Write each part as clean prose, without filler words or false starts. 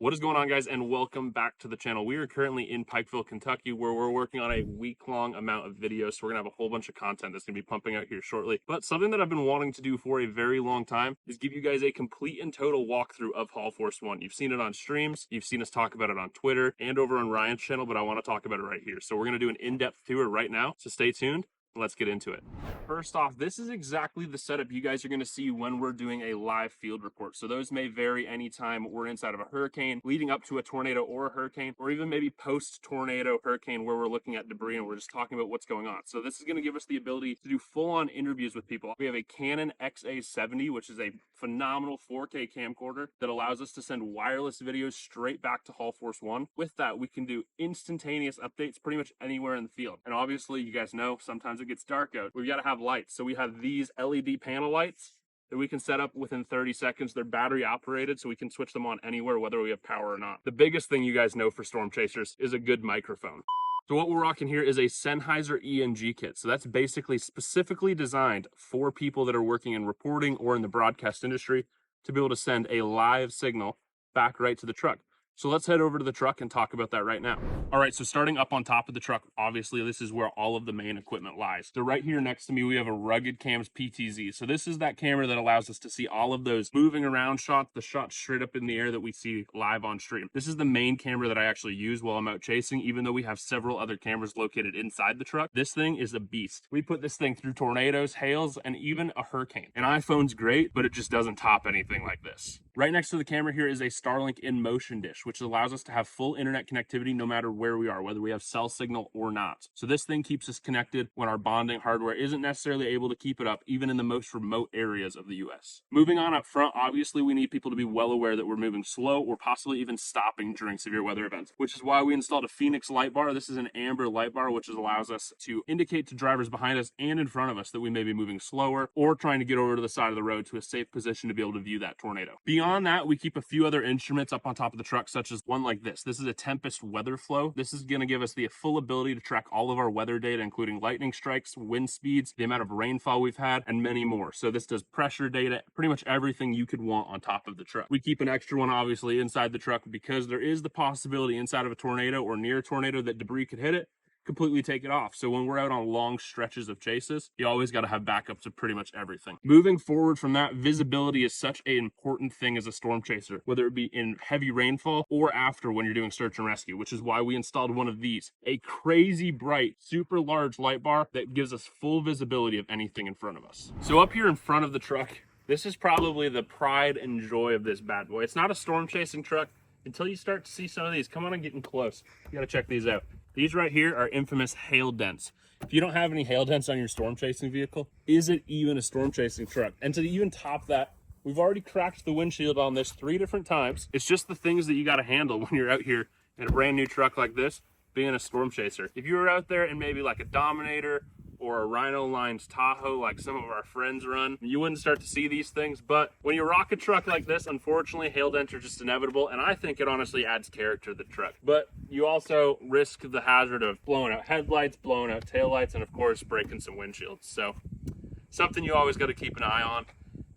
What is going on, guys, and welcome back to the channel. We are currently in Pikeville, Kentucky, where we're working on a week-long amount of videos, so we're gonna have a whole bunch of content that's gonna be pumping out here shortly. But something that I've been wanting to do for a very long time is give you guys a complete and total walkthrough of Haul Force 1. You've seen it on streams, you've seen us talk about it on Twitter and over on Ryan's channel, but I want to talk about it right here. So we're gonna do an in-depth tour right now, so stay tuned. Let's get into it. First off, this is exactly the setup you guys are going to see when we're doing a live field report. So those may vary anytime we're inside of a hurricane, leading up to a tornado or a hurricane, or even maybe post-tornado hurricane where we're looking at debris and we're just talking about what's going on. So this is going to give us the ability to do full-on interviews with people. We have a Canon XA70, which is a phenomenal 4K camcorder that allows us to send wireless videos straight back to Haul Force 1. With that, we can do instantaneous updates pretty much anywhere in the field. And obviously, you guys know, sometimes it gets dark out. We've got to have lights. So we have these LED panel lights that we can set up within 30 seconds. They're battery operated, so we can switch them on anywhere, whether we have power or not. The biggest thing you guys know for storm chasers is a good microphone. So what we're rocking here is a Sennheiser ENG kit. So that's basically specifically designed for people that are working in reporting or in the broadcast industry to be able to send a live signal back right to the truck. So let's head over to the truck and talk about that right now. All right, so starting up on top of the truck, obviously this is where all of the main equipment lies. So right here next to me, we have a Rugged Cams PTZ. So this is that camera that allows us to see all of those moving around shots, the shots straight up in the air that we see live on stream. This is the main camera that I actually use while I'm out chasing, even though we have several other cameras located inside the truck. This thing is a beast. We put this thing through tornadoes, hails, and even a hurricane. An iPhone's great, but it just doesn't top anything like this. Right next to the camera here is a Starlink InMotion dish, which allows us to have full internet connectivity no matter where we are, whether we have cell signal or not. So this thing keeps us connected when our bonding hardware isn't necessarily able to keep it up, even in the most remote areas of the US. Moving on up front, obviously we need people to be well aware that we're moving slow or possibly even stopping during severe weather events, which is why we installed a Phoenix light bar. This is an amber light bar, which allows us to indicate to drivers behind us and in front of us that we may be moving slower or trying to get over to the side of the road to a safe position to be able to view that tornado. Beyond that, we keep a few other instruments up on top of the truck, such as one like this. This is a Tempest weather flow. This is going to give us the full ability to track all of our weather data, including lightning strikes, wind speeds, the amount of rainfall we've had, and many more. So this does pressure data, pretty much everything you could want on top of the truck. We keep an extra one, obviously, inside the truck because there is the possibility inside of a tornado or near a tornado that debris could hit it, completely take it off. So when we're out on long stretches of chases, you always got to have backups of pretty much everything. Moving forward from that, visibility is such an important thing as a storm chaser, whether it be in heavy rainfall or after when you're doing search and rescue, which is why we installed one of these, a crazy bright, super large light bar that gives us full visibility of anything in front of us. So up here in front of the truck, this is probably the pride and joy of this bad boy. It's not a storm chasing truck until you start to see some of these. Come on and get in close. You got to check these out. These right here are infamous hail dents. If you don't have any hail dents on your storm chasing vehicle, is it even a storm chasing truck? And to even top that, we've already cracked the windshield on this 3 different times. It's just the things that you got to handle when you're out here in a brand new truck like this, being a storm chaser. If you were out there in maybe like a Dominator or a Rhino Lines Tahoe like some of our friends run, you wouldn't start to see these things. But when you rock a truck like this, unfortunately, hail dents are just inevitable, and I think it honestly adds character to the truck. But you also risk the hazard of blowing out headlights, blowing out taillights, and of course, breaking some windshields. So something you always got to keep an eye on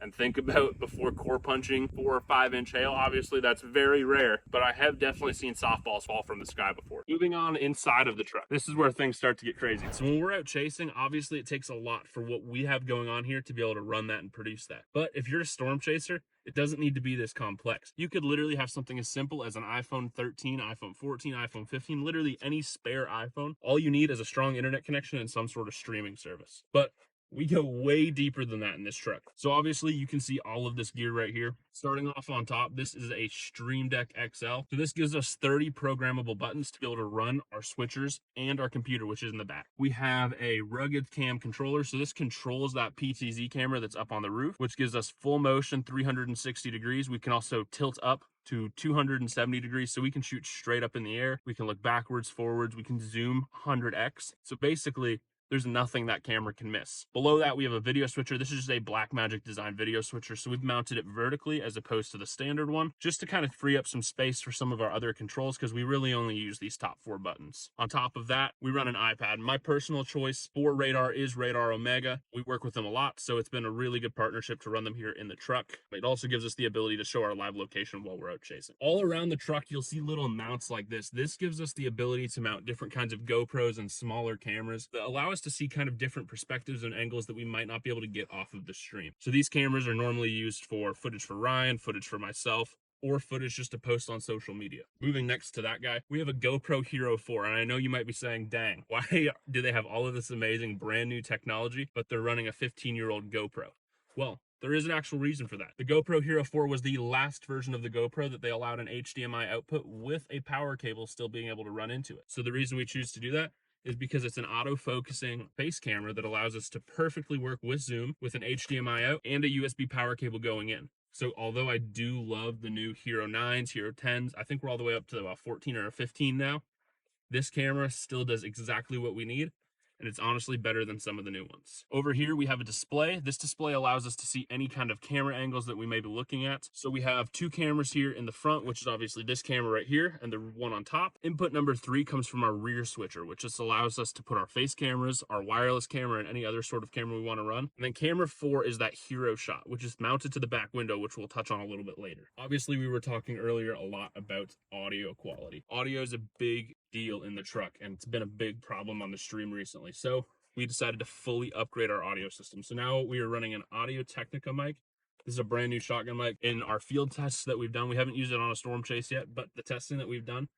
and think about before core punching 4 or 5 inch hail. Obviously, that's very rare, but I have definitely seen softballs fall from the sky before. Moving on inside of the truck, this is where things start to get crazy. So when we're out chasing, obviously it takes a lot for what we have going on here to be able to run that and produce that. But if you're a storm chaser, it doesn't need to be this complex. You could literally have something as simple as an iPhone 13, iPhone 14, iPhone 15, literally any spare iPhone. All you need is a strong internet connection and some sort of streaming service. But we go way deeper than that in this truck. So obviously you can see all of this gear right here. Starting off on top, this is a Stream Deck XL. So this gives us 30 programmable buttons to be able to run our switchers and our computer, which is in the back. We have a Rugged Cam controller. So this controls that PTZ camera that's up on the roof, which gives us full motion 360 degrees. We can also tilt up to 270 degrees, so we can shoot straight up in the air. We can look backwards, forwards. We can zoom 100x. So basically, there's nothing that camera can miss. Below that, we have a video switcher. This is just a Blackmagic design video switcher. So we've mounted it vertically as opposed to the standard one, just to kind of free up some space for some of our other controls, because we really only use these top 4 buttons. On top of that, we run an iPad. My personal choice for radar is Radar Omega. We work with them a lot, so it's been a really good partnership to run them here in the truck. It also gives us the ability to show our live location while we're out chasing. All around the truck, you'll see little mounts like this. This gives us the ability to mount different kinds of GoPros and smaller cameras that allow us to see kind of different perspectives and angles that we might not be able to get off of the stream. So these cameras are normally used for footage for Ryan, footage for myself, or footage just to post on social media. Moving next to that guy, we have a GoPro Hero 4, and I know you might be saying, dang, why do they have all of this amazing brand new technology, but they're running a 15-year-old GoPro? Well, there is an actual reason for that. The GoPro Hero 4 was the last version of the GoPro that they allowed an HDMI output with a power cable still being able to run into it. So the reason we choose to do that is because it's an auto-focusing face camera that allows us to perfectly work with zoom with an HDMI out and a USB power cable going in. So although I do love the new Hero 9s, Hero 10s, I think we're all the way up to about 14 or 15 now, this camera still does exactly what we need, and it's honestly better than some of the new ones. Over here, we have a display. This display allows us to see any kind of camera angles that we may be looking at. So we have 2 cameras here in the front, which is obviously this camera right here, and the one on top. Input number 3 comes from our rear switcher, which just allows us to put our face cameras, our wireless camera, and any other sort of camera we want to run. And then camera 4 is that hero shot, which is mounted to the back window, which we'll touch on a little bit later. Obviously, we were talking earlier a lot about audio quality. Audio is a big deal in the truck, and it's been a big problem on the stream recently. So we decided to fully upgrade our audio system. So now we are running an Audio Technica mic. This is a brand new shotgun mic. In our field tests that we've done, we haven't used it on a storm chase yet, but the testing that we've done,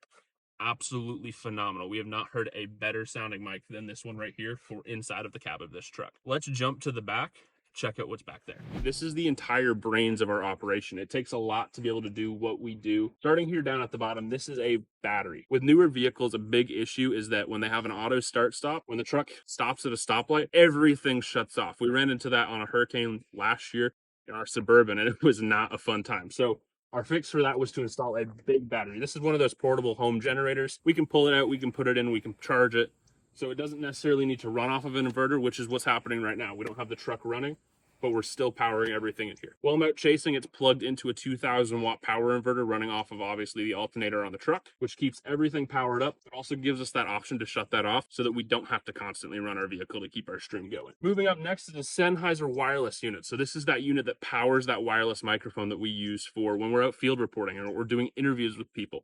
absolutely phenomenal. We have not heard a better sounding mic than this one right here for inside of the cab of this truck. Let's jump to the back. Check out what's back there. This is the entire brains of our operation. It takes a lot to be able to do what we do. Starting here down at the bottom, this is a battery. With newer vehicles, a big issue is that when they have an auto start stop, when the truck stops at a stoplight, everything shuts off. We ran into that on a Hurricane last year in our Suburban, and it was not a fun time. So our fix for that was to install a big battery. This is one of those portable home generators. We can pull it out, we can put it in, we can charge it. So it doesn't necessarily need to run off of an inverter, which is what's happening right now. We don't have the truck running, but we're still powering everything in here. While I'm out chasing, it's plugged into a 2,000 watt power inverter running off of obviously the alternator on the truck, which keeps everything powered up. It also gives us that option to shut that off so that we don't have to constantly run our vehicle to keep our stream going. Moving up next is a Sennheiser wireless unit. So this is that unit that powers that wireless microphone that we use for when we're out field reporting or we're doing interviews with people.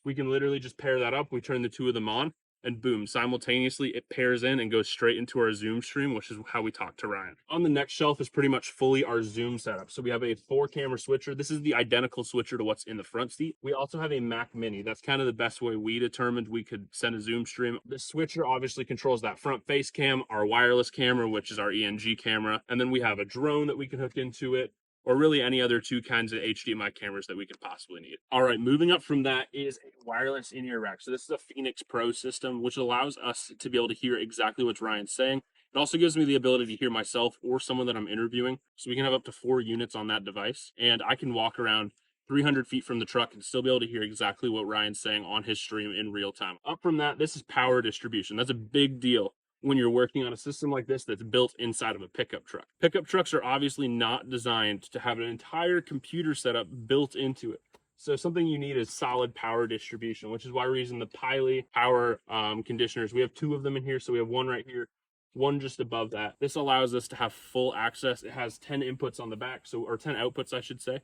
We can literally just pair that up. We turn the 2 of them on, and boom, simultaneously it pairs in and goes straight into our Zoom stream, which is how we talk to Ryan. On the next shelf is pretty much fully our Zoom setup. So we have a 4-camera switcher. This is the identical switcher to what's in the front seat. We also have a Mac Mini. That's kind of the best way we determined we could send a Zoom stream. The switcher obviously controls that front face cam, our wireless camera, which is our ENG camera, and then we have a drone that we can hook into it, or really any other 2 kinds of HDMI cameras that we could possibly need. All right, moving up from that is a wireless in-ear rack. So this is a Phoenix Pro system, which allows us to be able to hear exactly what Ryan's saying. It also gives me the ability to hear myself or someone that I'm interviewing. So we can have up to 4 units on that device, and I can walk around 300 feet from the truck and still be able to hear exactly what Ryan's saying on his stream in real time. Up from that, this is power distribution. That's a big deal when you're working on a system like this that's built inside of a pickup truck. Pickup trucks are obviously not designed to have an entire computer setup built into it. So something you need is solid power distribution, which is why we're using the Piley power conditioners. We have 2 of them in here. So we have one right here, one just above that. This allows us to have full access. It has 10 inputs on the back, or 10 outputs, I should say,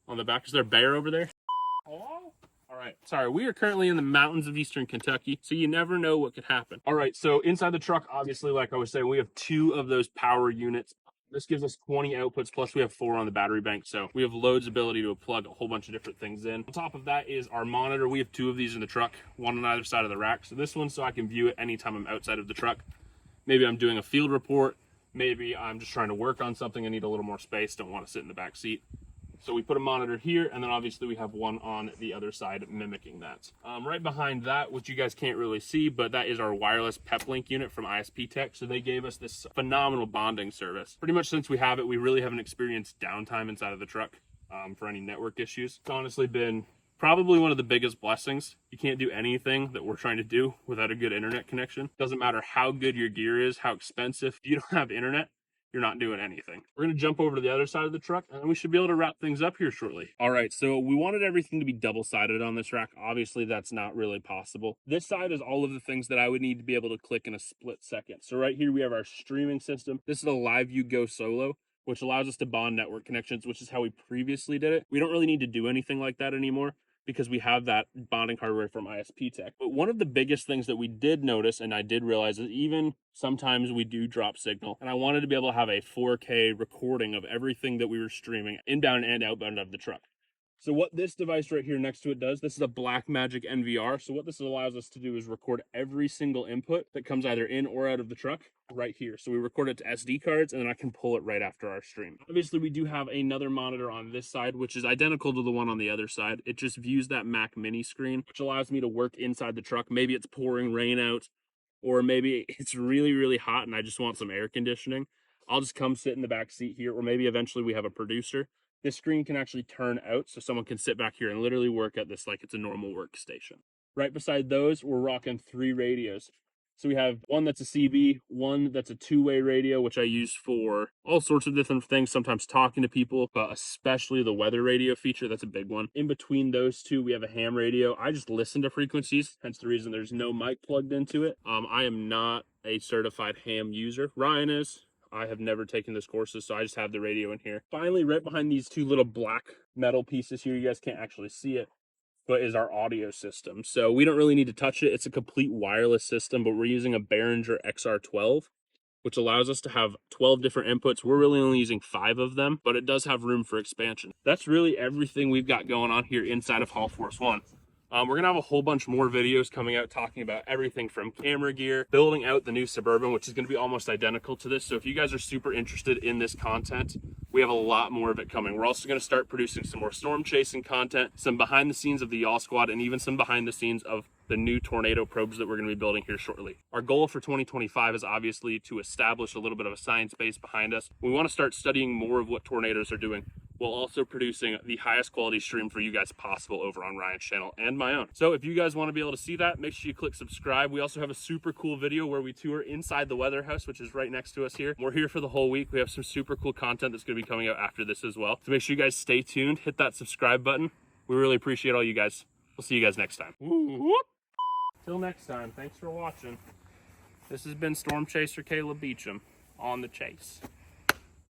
on the back. Is there a bear over there? Oh. All right, sorry, we are currently in the mountains of Eastern Kentucky, so you never know what could happen. All right, so inside the truck, obviously, like I was saying, we have 2 of those power units. This gives us 20 outputs, plus we have 4 on the battery bank, so we have loads of ability to plug a whole bunch of different things in. On top of that is our monitor. We have 2 of these in the truck, one on either side of the rack. So this one, so I can view it anytime I'm outside of the truck. Maybe I'm doing a field report. Maybe I'm just trying to work on something and need a little more space, don't want to sit in the back seat. So we put a monitor here, and then obviously we have one on the other side mimicking that. Right behind that, which you guys can't really see, but that is our wireless PepLink unit from ISP Tech. So they gave us this phenomenal bonding service. Pretty much since we have it, we really haven't experienced downtime inside of the truck for any network issues. It's honestly been Probably one of the biggest blessings. You can't do anything that we're trying to do without a good internet connection. Doesn't matter how good your gear is, how expensive. If you don't have internet, you're not doing anything. We're going to jump over to the other side of the truck and we should be able to wrap things up here shortly. All right, so we wanted everything to be double-sided on this rack. Obviously, that's not really possible. This side is all of the things that I would need to be able to click in a split second. So right here, we have our streaming system. This is a LiveView Go Solo, which allows us to bond network connections, which is how we previously did it. We don't really need to do anything like that anymore, because we have that bonding hardware from ISP Tech. But one of the biggest things that we did notice, and I did realize, is even sometimes we do drop signal. And I wanted to be able to have a 4K recording of everything that we were streaming inbound and outbound of the truck. So what this device right here next to it does, this is a Blackmagic NVR. So what this allows us to do is record every single input that comes either in or out of the truck right here. So we record it to SD cards and then I can pull it right after our stream. Obviously we do have another monitor on this side, which is identical to the one on the other side. It just views that Mac Mini screen, which allows me to work inside the truck. Maybe it's pouring rain out, or maybe it's really, really hot and I just want some air conditioning. I'll just come sit in the back seat here, or maybe eventually we have a producer. This screen can actually turn out so someone can sit back here and literally work at this like it's a normal workstation. Right beside those, we're rocking 3 radios. So we have one that's a CB, one that's a 2-way radio, which I use for all sorts of different things, sometimes talking to people, but especially the weather radio feature, that's a big one. In between those two, we have a ham radio. I just listen to frequencies, hence the reason there's no mic plugged into it. I am not a certified ham user. Ryan is. I have never taken those courses, so I just have the radio in here. Finally, right behind these 2 little black metal pieces here, you guys can't actually see it, but is our audio system. So we don't really need to touch it. It's a complete wireless system, but we're using a Behringer XR12, which allows us to have 12 different inputs. We're really only using 5 of them, but it does have room for expansion. That's really everything we've got going on here inside of Haul Force One. We're going to have a whole bunch more videos coming out talking about everything from camera gear, building out the new Suburban, which is going to be almost identical to this. So if you guys are super interested in this content, we have a lot more of it coming. We're also going to start producing some more storm chasing content, some behind the scenes of the Y'all Squad, and even some behind the scenes of the new Tornado probes that we're going to be building here shortly. Our goal for 2025 is obviously to establish a little bit of a science base behind us. We want to start studying more of what tornadoes are doing, while also producing the highest quality stream for you guys possible over on Ryan's channel and my own. So if you guys want to be able to see that, make sure you click subscribe. We also have a super cool video where we tour inside the weather house, which is right next to us here. We're here for the whole week. We have some super cool content that's going to be coming out after this as well. So make sure you guys stay tuned, hit that subscribe button. We really appreciate all you guys. We'll see you guys next time. Till next time, thanks for watching. This has been Storm Chaser Caleb Beecham on the chase.